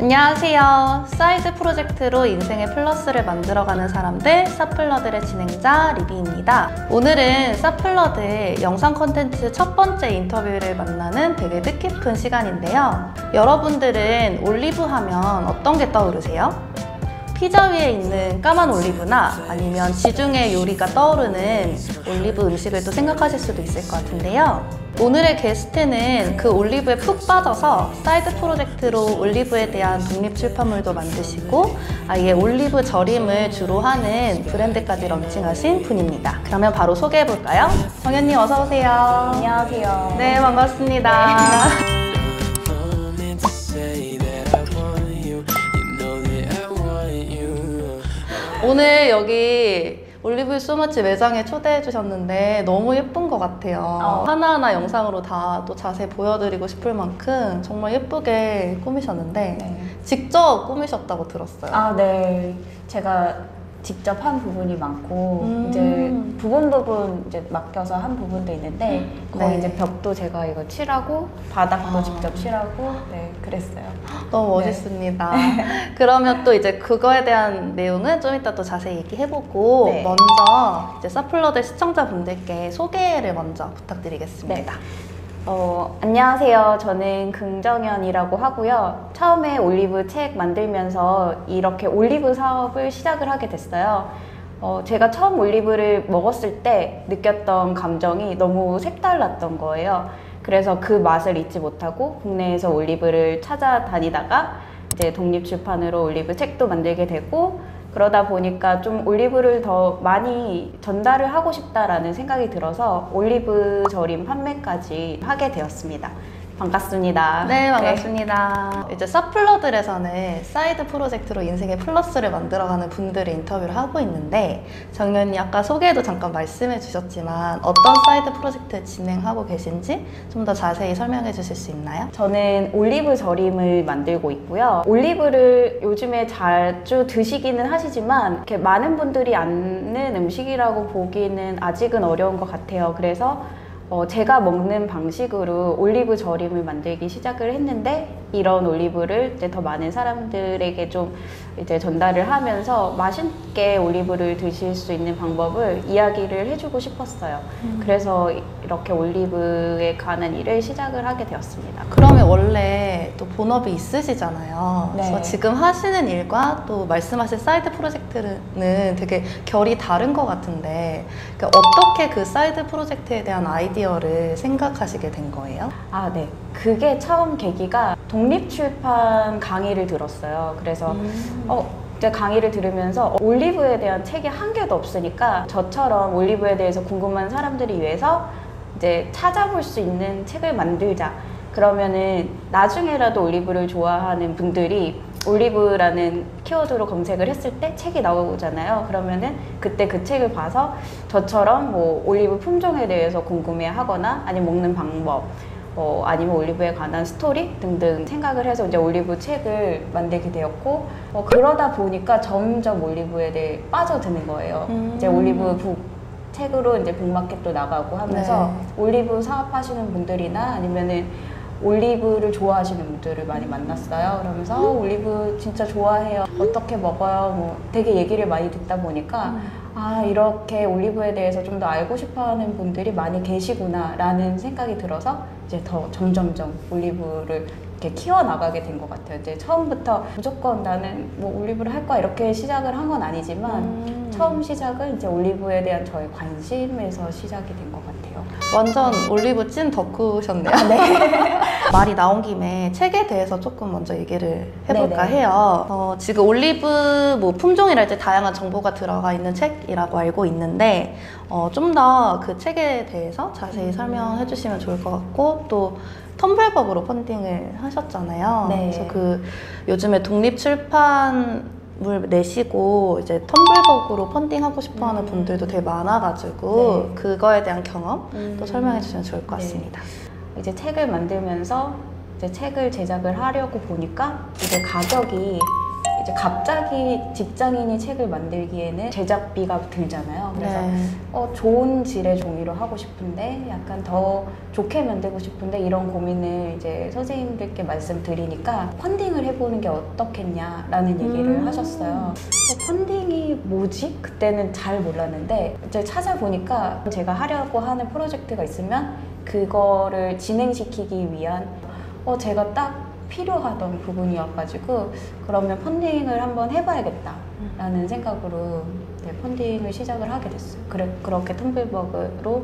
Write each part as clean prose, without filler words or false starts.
안녕하세요. 사이드 프로젝트로 인생의 플러스를 만들어가는 사람들, 사플러들의 진행자 리비입니다. 오늘은 사플러드의 영상 콘텐츠 첫 번째 인터뷰를 만나는 되게 뜻깊은 시간인데요. 여러분들은 올리브 하면 어떤 게 떠오르세요? 피자 위에 있는 까만 올리브나 아니면 지중해 요리가 떠오르는 올리브 음식을 또 생각하실 수도 있을 것 같은데요. 오늘의 게스트는 그 올리브에 푹 빠져서 사이드 프로젝트로 올리브에 대한 독립 출판물도 만드시고 아예 올리브 절임을 주로 하는 브랜드까지 런칭하신 분입니다. 그러면 바로 소개해볼까요? 정현님 어서 오세요. 안녕하세요. 네, 반갑습니다. 오늘 여기 올리브 소머치 매장에 초대해 주셨는데 너무 예쁜 것 같아요. 하나하나 영상으로 다 또 자세히 보여드리고 싶을 만큼 정말 예쁘게 꾸미셨는데 직접 꾸미셨다고 들었어요. 네. 제가 직접 한 부분이 많고 이제 부분 이제 맡겨서 한 부분도 있는데 거의 이제 벽도 제가 이거 칠하고 바닥도 직접 칠하고 그랬어요. 너무 멋있습니다. 그러면 또 이제 그거에 대한 내용은 좀 이따 또 자세히 얘기해보고 먼저 이제 사플러드 시청자분들께 소개를 먼저 부탁드리겠습니다. 안녕하세요. 저는 긍정현이라고 하고요. 처음에 올리브 책 만들면서 이렇게 올리브 사업을 시작을 하게 됐어요. 제가 처음 올리브를 먹었을 때 느꼈던 감정이 너무 색달랐던 거예요. 그래서 그 맛을 잊지 못하고 국내에서 올리브를 찾아다니다가 이제 독립출판으로 올리브 책도 만들게 되고 그러다 보니까 좀 올리브를 더 많이 전달을 하고 싶다라는 생각이 들어서 올리브 절임 판매까지 하게 되었습니다. 반갑습니다. 네, 반갑습니다. 이제 사플러들에서는 사이드 프로젝트로 인생의 플러스를 만들어가는 분들의 인터뷰를 하고 있는데 정연이 아까 소개에도 잠깐 말씀해 주셨지만 어떤 사이드 프로젝트 진행하고 계신지 좀 더 자세히 설명해 주실 수 있나요? 저는 올리브 절임을 만들고 있고요. 올리브를 요즘에 자주 드시기는 하시지만 이렇게 많은 분들이 아는 음식이라고 보기는 아직은 어려운 것 같아요. 그래서 제가 먹는 방식으로 올리브 절임을 만들기 시작을 했는데 이런 올리브를 이제 더 많은 사람들에게 좀 이제 전달을 하면서 맛있게 올리브를 드실 수 있는 방법을 이야기를 해주고 싶었어요. 그래서 이렇게 올리브에 관한 일을 시작을 하게 되었습니다. 그러면 원래 또 본업이 있으시잖아요. 네. 그래서 지금 하시는 일과 또 말씀하신 사이드 프로젝트는 되게 결이 다른 것 같은데 그러니까 어떻게 그 사이드 프로젝트에 대한 아이디어를 생각하시게 된 거예요? 네. 그게 처음 계기가 독립출판 강의를 들었어요. 그래서 이제 강의를 들으면서 올리브에 대한 책이 한 개도 없으니까 저처럼 올리브에 대해서 궁금한 사람들을 위해서 이제 찾아볼 수 있는 책을 만들자. 그러면은 나중에라도 올리브를 좋아하는 분들이 올리브라는 키워드로 검색을 했을 때 책이 나오잖아요. 그러면은 그때 그 책을 봐서 저처럼 뭐 올리브 품종에 대해서 궁금해 하거나 아니면 먹는 방법 아니면 올리브에 관한 스토리 등등 생각을 해서 이제 올리브 책을 만들게 되었고 그러다 보니까 점점 올리브에 대해 빠져드는 거예요. 이제 올리브 책으로 이제 북마켓도 나가고 하면서 올리브 사업하시는 분들이나 아니면은 올리브를 좋아하시는 분들을 많이 만났어요. 그러면서 올리브 진짜 좋아해요. 어떻게 먹어요? 뭐 되게 얘기를 많이 듣다 보니까 이렇게 올리브에 대해서 좀 더 알고 싶어하는 분들이 많이 계시구나 라는 생각이 들어서 이제 더 점점점 올리브를 이렇게 키워나가게 된 것 같아요. 이제 처음부터 무조건 나는 뭐 올리브를 할 거야 이렇게 시작을 한 건 아니지만 처음 시작은 이제 올리브에 대한 저의 관심에서 시작이 된 것 같아요. 완전 올리브 찐 덕후셨네요. 말이 나온 김에 책에 대해서 조금 먼저 얘기를 해볼까 해요. 지금 올리브 뭐 품종이랄지 다양한 정보가 들어가 있는 책이라고 알고 있는데 좀 더 그 책에 대해서 자세히 설명해 주시면 좋을 것 같고 또 텀블벅으로 펀딩을 하셨잖아요. 그래서 그 요즘에 독립 출판물 내시고 이제 텀블벅으로 펀딩하고 싶어하는 분들도 되게 많아가지고 그거에 대한 경험 또 설명해 주시면 좋을 것 같습니다. 이제 책을 만들면서 이제 책을 제작을 하려고 보니까 이제 가격이 이제 갑자기 직장인이 책을 만들기에는 제작비가 들잖아요. 그래서 네. 좋은 질의 종이로 하고 싶은데 약간 더 좋게 만들고 싶은데 이런 고민을 이제 선생님들께 말씀드리니까 펀딩을 해보는 게 어떻겠냐라는 얘기를 하셨어요. 펀딩이 뭐지? 그때는 잘 몰랐는데 이제 찾아보니까 제가 하려고 하는 프로젝트가 있으면 그거를 진행시키기 위한 제가 딱 필요하던 부분이어가지고 그러면 펀딩을 한번 해봐야겠다라는 생각으로 펀딩을 시작을 하게 됐어요. 그렇게 텀블벅으로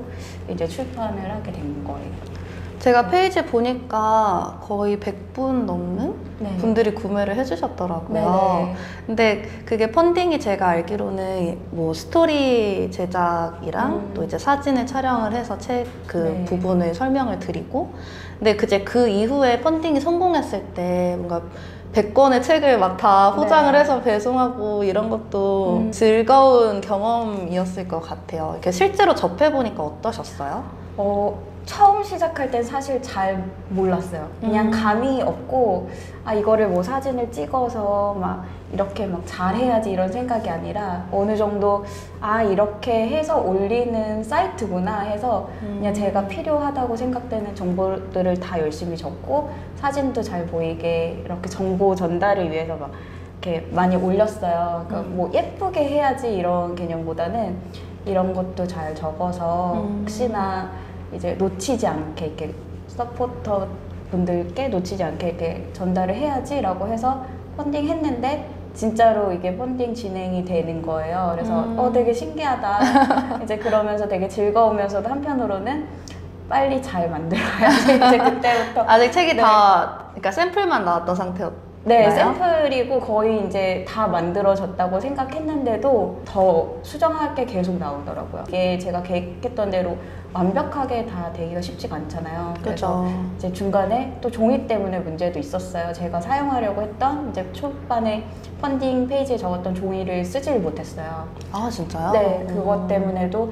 이제 출판을 하게 된 거예요. 제가 페이지 보니까 거의 100분 넘는 네. 분들이 구매를 해주셨더라고요. 네네. 근데 그게 펀딩이 제가 알기로는 뭐 스토리 제작이랑 또 이제 사진을 촬영을 해서 책 그 네. 부분을 설명을 드리고, 근데 그 이후에 펀딩이 성공했을 때 뭔가 100권의 책을 막 다 포장을 네. 해서 배송하고 이런 것도 즐거운 경험이었을 것 같아요. 이렇게 실제로 접해보니까 어떠셨어요? 처음 시작할 땐 사실 잘 몰랐어요. 그냥 감이 없고 이거를 뭐 사진을 찍어서 막 이렇게 막 잘해야지 이런 생각이 아니라 어느 정도 이렇게 해서 올리는 사이트구나 해서 그냥 제가 필요하다고 생각되는 정보들을 다 열심히 적고 사진도 잘 보이게 이렇게 정보 전달을 위해서 막 이렇게 많이 올렸어요. 그러니까 뭐 예쁘게 해야지 이런 개념보다는 이런 것도 잘 적어서 혹시나 이제 놓치지 않게 이렇게 서포터 분들께 놓치지 않게 이렇게 전달을 해야지라고 해서 펀딩 했는데 진짜로 이게 펀딩 진행이 되는 거예요. 그래서 되게 신기하다. 이제 그러면서 되게 즐거우면서도 한편으로는 빨리 잘 만들어야지. 이제 그때부터 아직 책이 다, 그러니까 샘플만 나왔던 상태였나요? 네, 샘플이고 거의 이제 다 만들어졌다고 생각했는데도 더 수정할 게 계속 나오더라고요. 이게 제가 계획했던 대로 완벽하게 다 되기가 쉽지가 않잖아요. 그래서 그렇죠. 이제 중간에 또 종이 때문에 문제도 있었어요. 제가 사용하려고 했던 이제 초반에 펀딩 페이지에 적었던 종이를 쓰질 못했어요. 아, 진짜요? 네, 그것 때문에도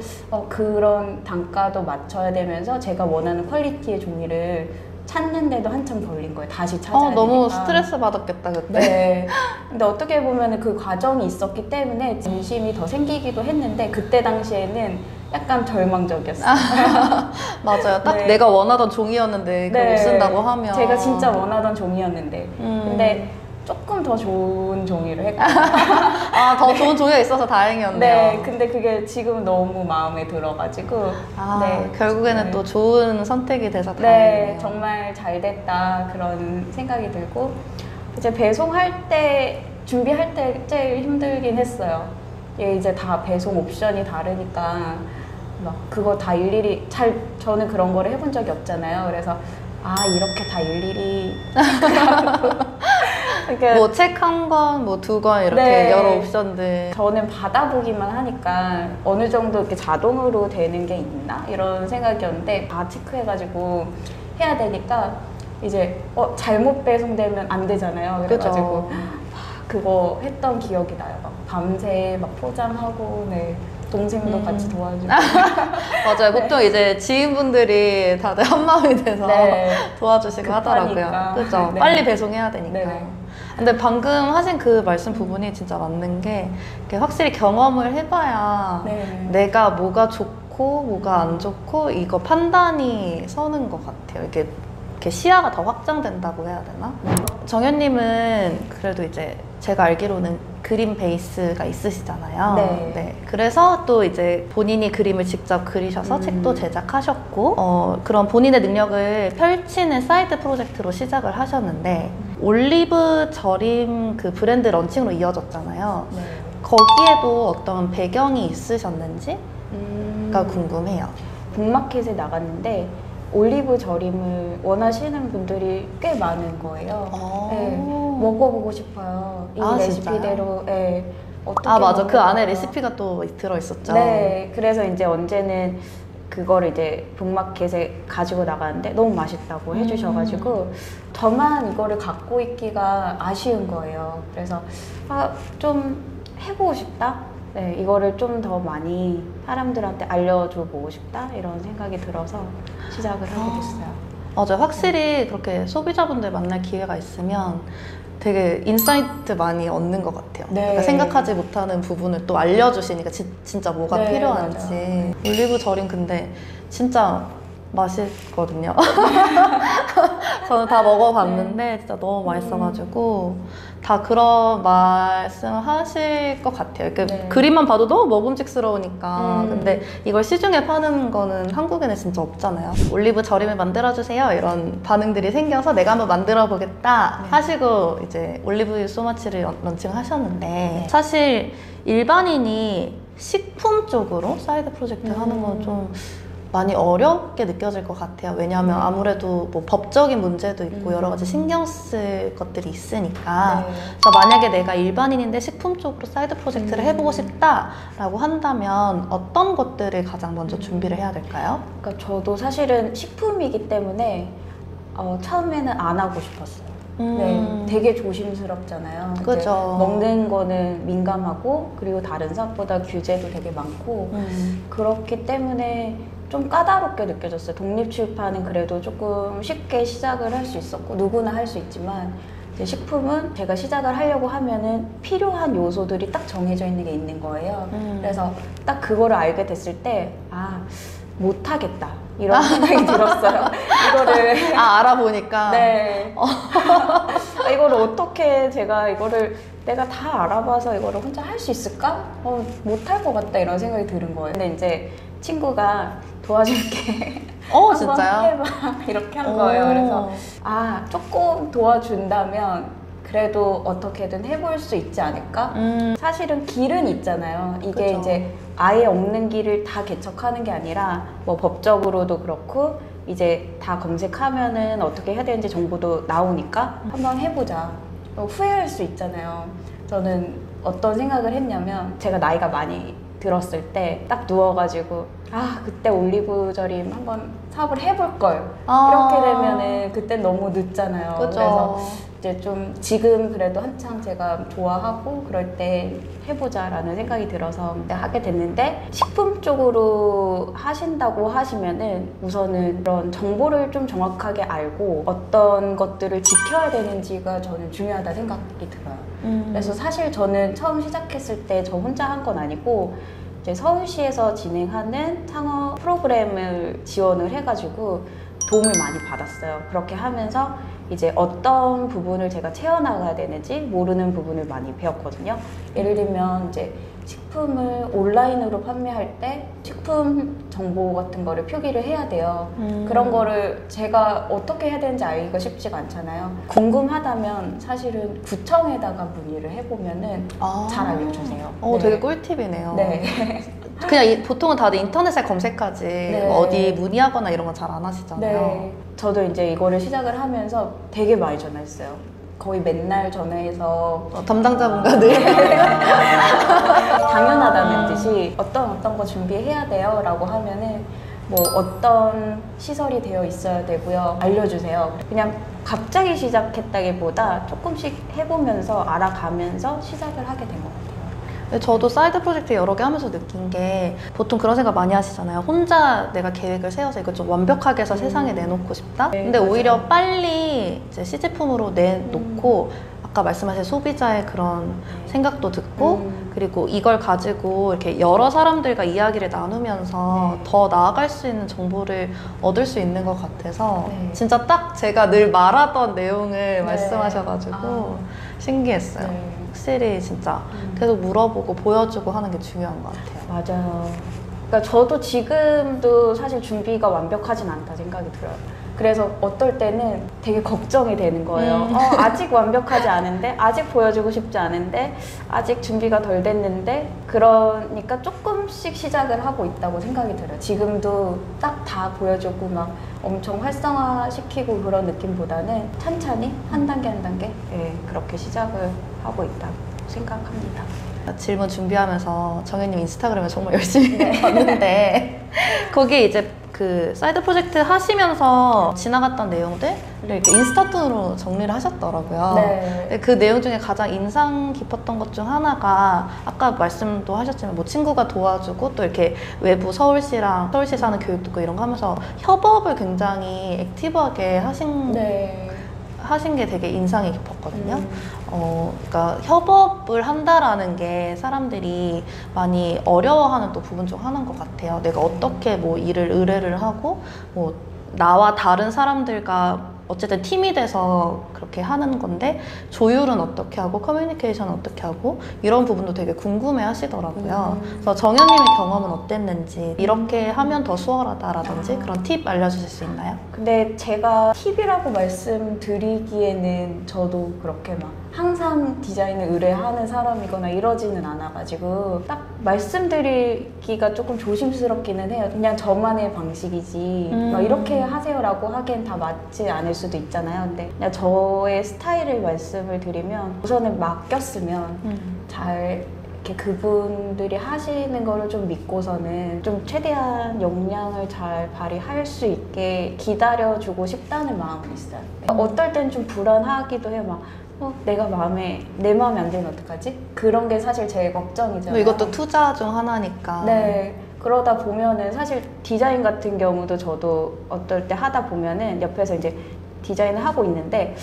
그런 단가도 맞춰야 되면서 제가 원하는 퀄리티의 종이를 찾는데도 한참 걸린 거예요. 다시 찾아야 되니까. 너무 스트레스 받았겠다, 그때. 네. 근데 어떻게 보면 그 과정이 있었기 때문에 진심이 더 생기기도 했는데 그때 당시에는 약간 절망적이었어요. 맞아요. 딱 네. 내가 원하던 종이었는데 그걸 못 쓴다고 하면. 제가 진짜 원하던 종이었는데 근데 조금 더 좋은 종이를 했거든요. 더 좋은 종이가 있어서 다행이었네요. 네, 근데 그게 지금 너무 마음에 들어가지고 결국에는 네. 또 좋은 선택이 돼서 네, 다행이네요. 정말 잘 됐다 그런 생각이 들고 이제 배송할 때 준비할 때 제일 힘들긴 했어요. 이게 이제 다 배송 옵션이 다르니까 막 그거 다 일일이 저는 그런 거를 해본 적이 없잖아요. 그래서 이렇게 다 일일이 그러니까 뭐 책 한 권, 뭐 2권 이렇게 네. 여러 옵션들. 저는 받아보기만 하니까 어느 정도 이렇게 자동으로 되는 게 있나 이런 생각이었는데 다 체크해가지고 해야 되니까 이제 잘못 배송되면 안 되잖아요. 그래가지고 그거 했던 기억이 나요. 막 밤새 막 포장하고 동생도 같이 도와주고. 맞아요. 보통 이제 지인분들이 다들 한마음이 돼서 도와주시고 급하니까. 하더라고요. 그죠? 네. 빨리 배송해야 되니까. 네네. 근데 방금 하신 그 말씀 부분이 진짜 맞는 게 이렇게 확실히 경험을 해봐야 내가 뭐가 좋고 뭐가 안 좋고 이거 판단이 서는 것 같아요. 이렇게 시야가 더 확장된다고 해야 되나? 정현님은 그래도 이제 제가 알기로는 그림 베이스가 있으시잖아요. 네. 그래서 또 이제 본인이 그림을 직접 그리셔서 책도 제작하셨고 그런 본인의 능력을 펼치는 사이드 프로젝트로 시작을 하셨는데 올리브 절임 그 브랜드 런칭으로 이어졌잖아요. 네. 거기에도 어떤 배경이 있으셨는지가 궁금해요. 북마켓에 나갔는데 올리브 절임을 원하시는 분들이 꽤 많은 거예요. 네, 먹어보고 싶어요. 이 레시피대로. 네, 어떻게 맞아. 그 안에 먹어볼까? 레시피가 또 들어있었죠. 네, 그래서 이제 언제는 그거를 이제 북마켓에 가지고 나가는데 너무 맛있다고 해주셔가지고 저만 이거를 갖고 있기가 아쉬운 거예요. 그래서 좀 해보고 싶다. 네, 이거를 좀 더 많이 사람들한테 알려줘 보고 싶다 이런 생각이 들어서 시작을 하게 됐어요. 맞아요. 확실히 그렇게 소비자분들 만날 기회가 있으면 되게 인사이트 많이 얻는 것 같아요. 네. 그러니까 생각하지 못하는 부분을 또 알려주시니까 진짜 뭐가 네, 필요한지. 올리브 절임 근데 진짜 맛있거든요. 저는 다 먹어봤는데 진짜 너무 맛있어가지고 다 그런 말씀 하실 것 같아요. 네. 그림만 봐도 너무 먹음직스러우니까. 근데 이걸 시중에 파는 거는 한국에는 진짜 없잖아요. 올리브 절임을 만들어주세요 이런 반응들이 생겨서 내가 한번 만들어 보겠다 하시고 이제 올리브유 소마치를 런칭하셨는데 사실 일반인이 식품 쪽으로 사이드 프로젝트 하는 건 좀 많이 어렵게 느껴질 것 같아요. 왜냐하면 아무래도 뭐 법적인 문제도 있고 여러 가지 신경 쓸 것들이 있으니까. 그래서 만약에 내가 일반인인데 식품 쪽으로 사이드 프로젝트를 해보고 싶다라고 한다면 어떤 것들을 가장 먼저 준비를 해야 될까요? 그러니까 저도 사실은 식품이기 때문에 처음에는 안 하고 싶었어요. 네, 되게 조심스럽잖아요. 이제 그죠. 먹는 거는 민감하고 그리고 다른 사업보다 규제도 되게 많고 그렇기 때문에 좀 까다롭게 느껴졌어요. 독립출판은 그래도 조금 쉽게 시작을 할 수 있었고 누구나 할 수 있지만 이제 식품은 제가 시작을 하려고 하면은 필요한 요소들이 딱 정해져 있는 게 있는 거예요. 그래서 딱 그거를 알게 됐을 때 못하겠다 이런 생각이 들었어요. 이거를 알아보니까 네. 이거를 어떻게 이거를 내가 다 알아봐서 이거를 혼자 할 수 있을까? 못할 것 같다 이런 생각이 드는 거예요. 근데 이제 친구가 도와줄게. 한번 진짜요? 해봐 이렇게 한 거예요. 그래서 조금 도와준다면 그래도 어떻게든 해볼 수 있지 않을까? 사실은 길은 있잖아요. 이게 그쵸. 이제 아예 없는 길을 다 개척하는 게 아니라 뭐 법적으로도 그렇고 이제 다 검색하면은 어떻게 해야 되는지 정보도 나오니까 한번 해보자. 후회할 수 있잖아요. 저는 어떤 생각을 했냐면 제가 나이가 많이 들었을 때 딱 누워가지고 그때 올리브 절임 한번 사업을 해볼 걸 이렇게 되면은 그때 너무 늦잖아요. 그죠. 그래서 이제 좀 지금 그래도 한창 제가 좋아하고 그럴 때 해보자라는 생각이 들어서 하게 됐는데 식품 쪽으로 하신다고 하시면은 우선은 그런 정보를 좀 정확하게 알고 어떤 것들을 지켜야 되는지가 저는 중요하다 생각이 들어요. 그래서 사실 저는 처음 시작했을 때 저 혼자 한 건 아니고 이제 서울시에서 진행하는 창업 프로그램을 지원을 해가지고 도움을 많이 받았어요. 그렇게 하면서 이제 어떤 부분을 제가 채워나가야 되는지 모르는 부분을 많이 배웠거든요. 예를 들면 이제 식품을 온라인으로 판매할 때 식품 정보 같은 거를 표기를 해야 돼요. 그런 거를 제가 어떻게 해야 되는지 알기가 쉽지가 않잖아요. 궁금하다면 사실은 구청에다가 문의를 해보면은 잘 알려주세요. 네. 되게 꿀팁이네요. 네. 그냥 보통은 다들 인터넷에 검색하지 뭐 어디 문의하거나 이런 건 잘 안 하시잖아요. 네. 저도 이제 이거를 시작을 하면서 되게 많이 전화했어요. 거의 맨날 전화해서 담당자분과 늘 당연하다는 듯이 어떤 거 준비해야 돼요 라고 하면은 뭐 어떤 시설이 되어 있어야 되고요 알려주세요. 그냥 갑자기 시작했다기보다 조금씩 해보면서 알아가면서 시작을 하게 된 것 같아요. 저도 사이드 프로젝트 여러 개 하면서 느낀 게 보통 그런 생각 많이 하시잖아요. 혼자 내가 계획을 세워서 이걸 좀 완벽하게 해서 세상에 내놓고 싶다? 네, 근데 맞아요. 오히려 빨리 이제 시제품으로 내놓고 아까 말씀하신 소비자의 그런 생각도 듣고 그리고 이걸 가지고 이렇게 여러 사람들과 이야기를 나누면서 더 나아갈 수 있는 정보를 얻을 수 있는 것 같아서 진짜 딱 제가 늘 말하던 내용을 말씀하셔가지고 신기했어요. 확실히 진짜 계속 물어보고 보여주고 하는 게 중요한 것 같아요. 맞아요. 그러니까 저도 지금도 사실 준비가 완벽하진 않다 생각이 들어요. 그래서 어떨 때는 되게 걱정이 되는 거예요. 아직 완벽하지 않은데, 아직 보여주고 싶지 않은데, 아직 준비가 덜 됐는데, 그러니까 조금씩 시작을 하고 있다고 생각이 들어요. 지금도 딱 다 보여주고 막 엄청 활성화시키고 그런 느낌보다는 천천히 한 단계 한 단계 그렇게 시작을 하고 있다고 생각합니다. 질문 준비하면서 정혜님 인스타그램을 정말 열심히 봤는데 거기에 이제 그 사이드 프로젝트 하시면서 지나갔던 내용들을 이렇게 인스타툰으로 정리를 하셨더라고요. 네. 그 내용 중에 가장 인상 깊었던 것 중 하나가 아까 말씀도 하셨지만 뭐 친구가 도와주고 또 이렇게 외부 서울시랑 서울시 사는 교육 듣고 이런 거 하면서 협업을 굉장히 액티브하게 하신 게 되게 인상이 깊었거든요. 그러니까 협업을 한다라는 게 사람들이 많이 어려워하는 또 부분 중 하나인 것 같아요. 내가 어떻게 뭐 일을 의뢰를 하고 뭐 나와 다른 사람들과 어쨌든 팀이 돼서 그렇게 하는 건데 조율은 어떻게 하고 커뮤니케이션은 어떻게 하고 이런 부분도 되게 궁금해 하시더라고요. 그래서 정현님의 경험은 어땠는지 이렇게 하면 더 수월하다라든지 그런 팁 알려주실 수 있나요? 근데 제가 팁이라고 말씀드리기에는 저도 그렇게 막 항상 디자인을 의뢰하는 사람이거나 이러지는 않아가지고 딱 말씀드리기가 조금 조심스럽기는 해요. 그냥 저만의 방식이지 막 이렇게 하세요라고 하기엔 다 맞지 않을 수도 있잖아요. 근데 그냥 저의 스타일을 말씀을 드리면 우선은 맡겼으면 잘 이렇게 그분들이 하시는 거를 좀 믿고서는 좀 최대한 역량을 잘 발휘할 수 있게 기다려주고 싶다는 마음은 있어요. 어떨 땐 좀 불안하기도 해요. 막 내가 내 마음에 안 들면 어떡하지? 그런 게 사실 제일 걱정이잖아요. 이것도 투자 중 하나니까. 네. 그러다 보면은 사실 디자인 같은 경우도 저도 어떨 때 하다 보면은 옆에서 이제 디자인을 하고 있는데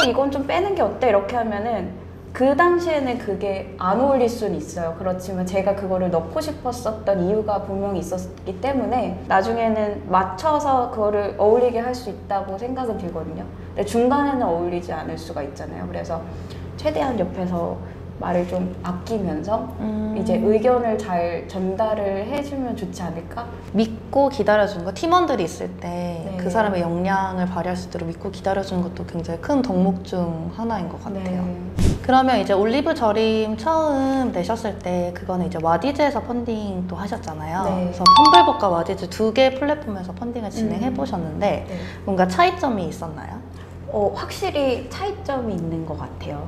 이건 좀 빼는 게 어때? 이렇게 하면은 그 당시에는 그게 안 어울릴 수는 있어요. 그렇지만 제가 그거를 넣고 싶었었던 이유가 분명히 있었기 때문에 나중에는 맞춰서 그거를 어울리게 할 수 있다고 생각은 들거든요. 근데 중간에는 어울리지 않을 수가 있잖아요. 그래서 최대한 옆에서 말을 좀 아끼면서 이제 의견을 잘 전달을 해주면 좋지 않을까? 믿고 기다려주는 거, 팀원들이 있을 때 그 네. 사람의 역량을 발휘할 수 있도록 믿고 기다려주는 것도 굉장히 큰 덕목 중 하나인 것 같아요. 네. 그러면 이제 올리브 저림 처음 내셨을 때 그거는 이제 와디즈에서 펀딩도 하셨잖아요. 네. 그래서 텀블벅과 와디즈 두 개 플랫폼에서 펀딩을 진행해 보셨는데 네. 뭔가 차이점이 있었나요? 확실히 차이점이 있는 것 같아요.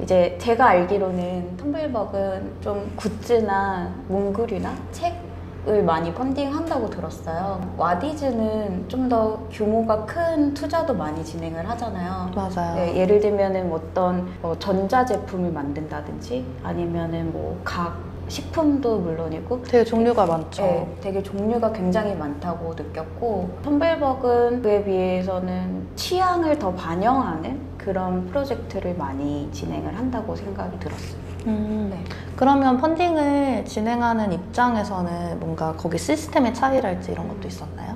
이제 제가 알기로는 텀블벅은 좀 굿즈나 문구류나 책을 많이 펀딩한다고 들었어요. 와디즈는 좀 더 규모가 큰 투자도 많이 진행을 하잖아요. 맞아요. 네, 예를 들면은 어떤 전자제품을 만든다든지 아니면은 뭐 각 식품도 물론이고 되게 종류가 많죠. 네, 되게 종류가 굉장히 많다고 느꼈고 텀블벅은 그에 비해서는 취향을 더 반영하는 그런 프로젝트를 많이 진행을 한다고 생각이 들었어요. 네. 그러면 펀딩을 진행하는 입장에서는 뭔가 거기 시스템의 차이랄지 이런 것도 있었나요?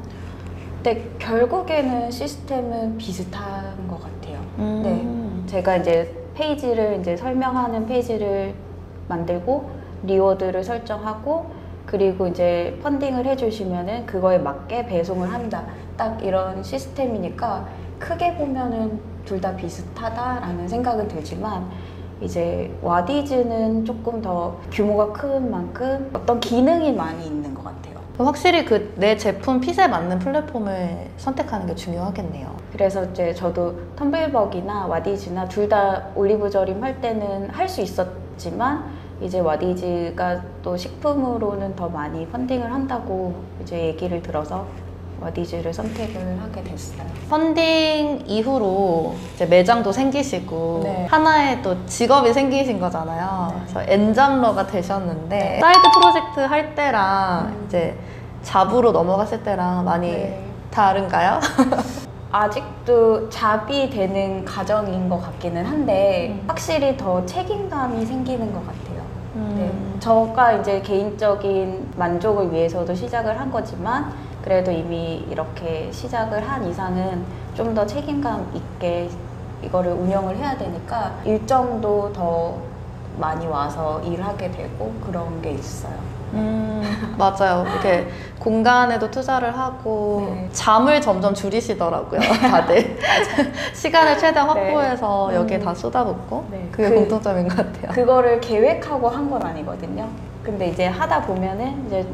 근데 결국에는 시스템은 비슷한 것 같아요. 네, 제가 이제 페이지를 이제 설명하는 페이지를 만들고 리워드를 설정하고 그리고 이제 펀딩을 해주시면은 그거에 맞게 배송을 한다. 딱 이런 시스템이니까 크게 보면은 둘 다 비슷하다라는 생각은 들지만 이제 와디즈는 조금 더 규모가 큰 만큼 어떤 기능이 많이 있는 것 같아요. 확실히 그 내 제품 핏에 맞는 플랫폼을 선택하는 게 중요하겠네요. 그래서 이제 저도 텀블벅이나 와디즈나 둘 다 올리브 저림 할 때는 할 수 있었지만 이제 와디즈가 또 식품으로는 더 많이 펀딩을 한다고 이제 얘기를 들어서 와디즈를 선택을 하게 됐어요. 펀딩 이후로 이제 매장도 생기시고 네. 하나의 또 직업이 생기신 거잖아요. 네. 그래서 엔잡러가 되셨는데 네. 사이드 프로젝트 할 때랑 이제 잡으로 넘어갔을 때랑 많이 네. 다른가요? 아직도 잡이 되는 과정인 것 같기는 한데 확실히 더 책임감이 생기는 것 같아요. 네. 저가 이제 개인적인 만족을 위해서도 시작을 한 거지만 그래도 이미 이렇게 시작을 한 이상은 좀 더 책임감 있게 이거를 운영을 해야 되니까 일정도 더 많이 와서 일하게 되고 그런 게 있어요. 맞아요. 이렇게 공간에도 투자를 하고 네. 잠을 점점 줄이시더라고요, 다들. 시간을 최대한 네. 확보해서 여기에 다 쏟아붓고 네. 그게 공통점인 것 같아요. 그거를 계획하고 한 건 아니거든요. 근데 이제 하다 보면은 이제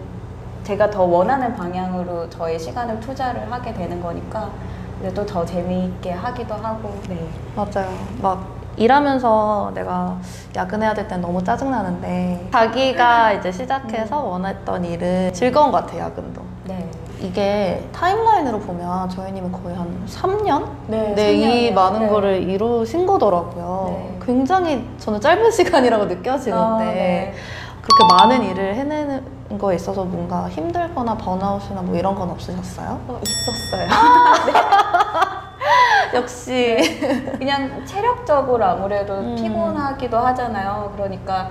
제가 더 원하는 방향으로 저의 시간을 투자를 하게 되는 거니까 이제 또 더 재미있게 하기도 하고. 네. 맞아요. 막 일하면서 내가 야근해야 될 땐 너무 짜증나는데 자기가 이제 시작해서 원했던 일은 즐거운 것 같아요, 야근도. 네. 이게 타임라인으로 보면 저희님은 거의 한 3년? 네, 네, 이 3년이요. 많은 네. 거를 이루신 거더라고요. 네. 굉장히 저는 짧은 시간이라고 느껴지는데 네. 그렇게 많은 일을 해내는 거에 있어서 뭔가 힘들거나 번아웃이나 뭐 이런 건 없으셨어요? 있었어요. 역시. 그냥 체력적으로 아무래도 음. 피곤하기도 하잖아요. 그러니까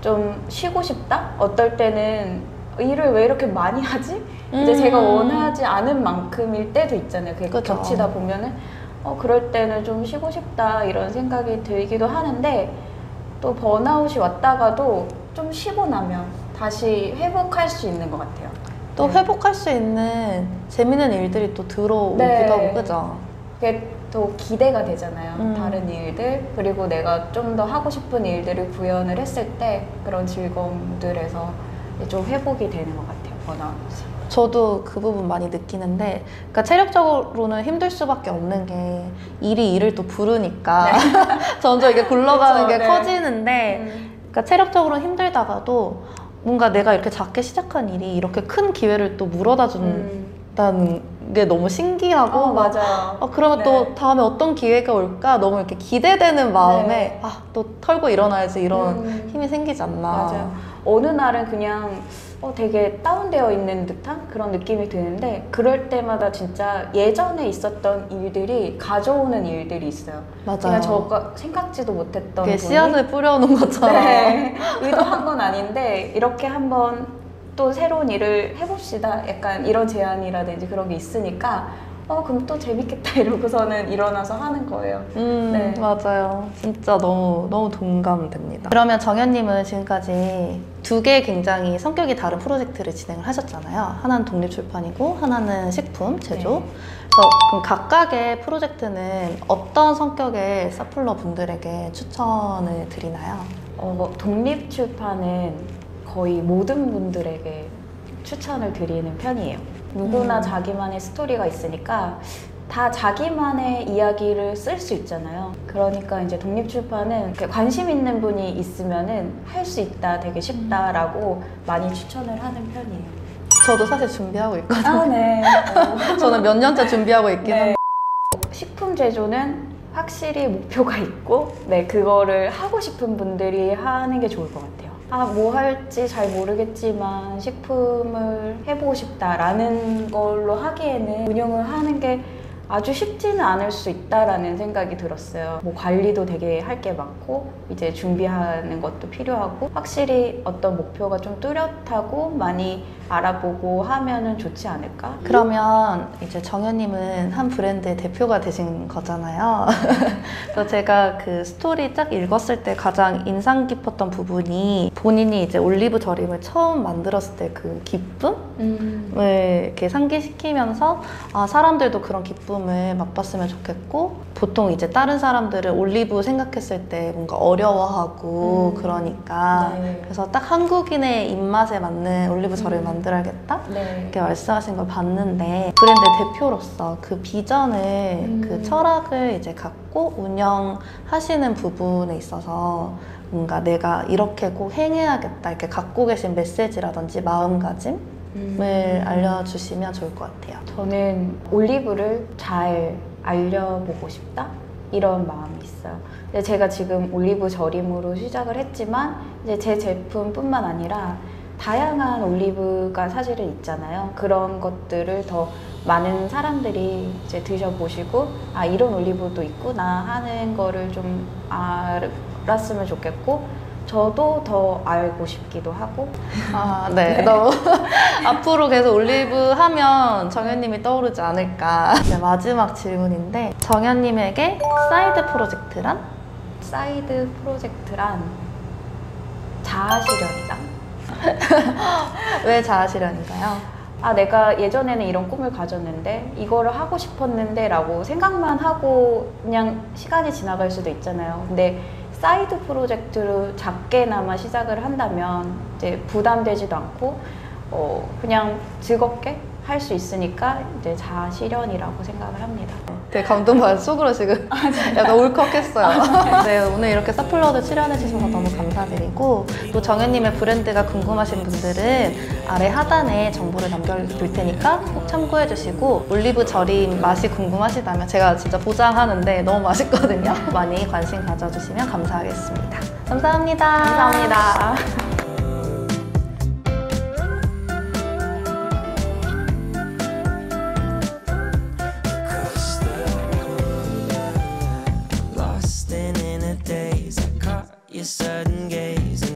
좀 쉬고 싶다? 어떨 때는 일을 왜 이렇게 많이 하지? 이제 제가 원하지 않은 만큼일 때도 있잖아요. 그게 그죠. 겹치다 보면은 그럴 때는 좀 쉬고 싶다 이런 생각이 들기도 하는데 또 번아웃이 왔다가도 좀 쉬고 나면 다시 회복할 수 있는 것 같아요. 또 네. 회복할 수 있는 재밌는 일들이 또 들어오기도 네. 하고, 그죠? 그게 또 기대가 되잖아요. 음. 다른 일들 그리고 내가 좀 더 하고 싶은 일들을 구현을 했을 때 그런 즐거움들에서 좀 회복이 되는 것 같아요. 번아웃이. 저도 그 부분 많이 느끼는데, 그러니까 체력적으로는 힘들 수밖에 없는 게 일이 일을 또 부르니까 점점 이게 굴러가는 그쵸, 게 네. 커지는데, 그러니까 체력적으로 힘들다가도 뭔가 내가 이렇게 작게 시작한 일이 이렇게 큰 기회를 또 물어다 준다는 게 너무 신기하고, 막 맞아요. 그러면 네. 또 다음에 어떤 기회가 올까 너무 이렇게 기대되는 마음에 네. 또 털고 일어나야지 이런 음. 힘이 생기지 않나. 맞아요. 어느 날은 그냥 되게 다운되어 있는 듯한 그런 느낌이 드는데 그럴 때마다 진짜 예전에 있었던 일들이 가져오는 일들이 있어요. 맞아요. 그냥 저가 생각지도 못했던 이게 분이 씨앗을 뿌려놓은 것처럼. 네, 의도한 건 아닌데 이렇게 한번 또 새로운 일을 해봅시다. 약간 이런 제안이라든지 그런 게 있으니까 그럼 또 재밌겠다 이러고서는 일어나서 하는 거예요. 네. 맞아요. 진짜 너무 동감됩니다. 그러면 정현님은 지금까지 두 개 굉장히 성격이 다른 프로젝트를 진행을 하셨잖아요. 하나는 독립출판이고 하나는 식품, 제조. 네. 그래서 그럼 각각의 프로젝트는 어떤 성격의 사플러 분들에게 추천을 드리나요? 독립출판은 거의 모든 분들에게 추천을 드리는 편이에요. 누구나 자기만의 스토리가 있으니까 다 자기만의 이야기를 쓸 수 있잖아요. 그러니까 이제 독립출판은 관심 있는 분이 있으면은 할 수 있다, 되게 쉽다라고 많이 추천을 하는 편이에요. 저도 사실 준비하고 있거든요. 아, 네. 저는 몇 년째 준비하고 있긴 한데. 식품 제조는 확실히 목표가 있고, 그거를 하고 싶은 분들이 하는 게 좋을 것 같아요. 뭐 할지 잘 모르겠지만 식품을 해보고 싶다라는 걸로 하기에는 운영을 하는 게 아주 쉽지는 않을 수 있다라는 생각이 들었어요. 뭐 관리도 되게 할 게 많고 이제 준비하는 것도 필요하고 확실히 어떤 목표가 좀 뚜렷하고 많이 알아보고 하면은 좋지 않을까? 그러면 이제 정현님은 한 브랜드의 대표가 되신 거잖아요. 그래서 제가 그 스토리 딱 읽었을 때 가장 인상 깊었던 부분이 본인이 이제 올리브 절임을 처음 만들었을 때 그 기쁨을 이렇게 상기시키면서 사람들도 그런 기쁨을 맛봤으면 좋겠고, 보통 이제 다른 사람들을 올리브 생각했을 때 뭔가 어려워하고 그러니까 네. 그래서 딱 한국인의 입맛에 맞는 올리브 절임을 만들어야겠다? 네. 이렇게 말씀하신 걸 봤는데, 브랜드 대표로서 그 비전을 그 철학을 이제 갖고 운영하시는 부분에 있어서 뭔가 내가 이렇게 꼭 행해야겠다 이렇게 갖고 계신 메시지라든지 마음가짐을 알려주시면 좋을 것 같아요. 저는 올리브를 잘 알려보고 싶다? 이런 마음이 있어요. 근데 제가 지금 올리브 절임으로 시작을 했지만 이제 제 제품뿐만 아니라 다양한 올리브가 사실은 있잖아요. 그런 것들을 더 많은 사람들이 이제 드셔보시고 이런 올리브도 있구나 하는 거를 좀 알았으면 좋겠고, 저도 더 알고 싶기도 하고. 네. 너무 앞으로 계속 올리브 하면 정현님이 떠오르지 않을까. 네, 마지막 질문인데, 정현님에게 사이드 프로젝트란? 사이드 프로젝트란 자아실현이다. 왜 자아실현인가요? 내가 예전에는 이런 꿈을 가졌는데 이거를 하고 싶었는데 라고 생각만 하고 그냥 시간이 지나갈 수도 있잖아요. 근데 사이드 프로젝트로 작게나마 시작을 한다면 이제 부담되지도 않고 그냥 즐겁게 할 수 있으니까 이제 자아실현이라고 생각을 합니다. 되게 감동받아서 속으로 지금 약간 울컥했어요. 네, 오늘 이렇게 사플러드 출연해주셔서 너무 감사드리고, 또 정현님의 브랜드가 궁금하신 분들은 아래 하단에 정보를 남겨둘 테니까 꼭 참고해주시고, 올리브 절임 맛이 궁금하시다면 제가 진짜 보장하는데 너무 맛있거든요. 많이 관심 가져주시면 감사하겠습니다. 감사합니다. 감사합니다.